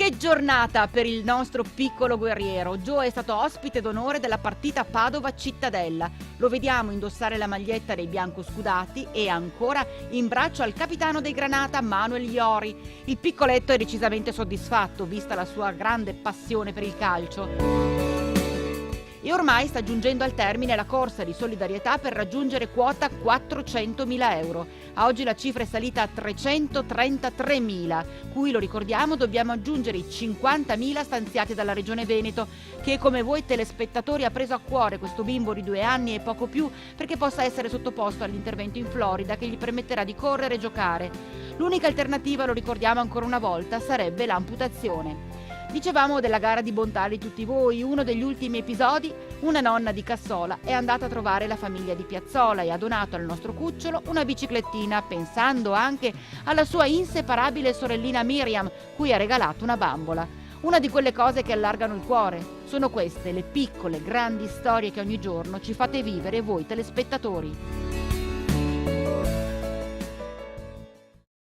Che giornata per il nostro piccolo guerriero. Joe è stato ospite d'onore della partita Padova-Cittadella. Lo vediamo indossare la maglietta dei biancoscudati e ancora in braccio al capitano dei Granata Manuel Iori. Il piccoletto è decisamente soddisfatto, vista la sua grande passione per il calcio. E ormai sta giungendo al termine la corsa di solidarietà per raggiungere quota 400.000 euro. A oggi la cifra è salita a 333.000, cui, lo ricordiamo, dobbiamo aggiungere i 50.000 stanziati dalla Regione Veneto, che come voi telespettatori ha preso a cuore questo bimbo di 2 anni e poco più perché possa essere sottoposto all'intervento in Florida che gli permetterà di correre e giocare. L'unica alternativa, lo ricordiamo ancora una volta, sarebbe l'amputazione. Dicevamo della gara di bontà di tutti voi. Uno degli ultimi episodi, una nonna di Cassola è andata a trovare la famiglia di Piazzola e ha donato al nostro cucciolo una biciclettina, pensando anche alla sua inseparabile sorellina Miriam, cui ha regalato una bambola. Una di quelle cose che allargano il cuore. Sono queste le piccole, grandi storie che ogni giorno ci fate vivere voi telespettatori.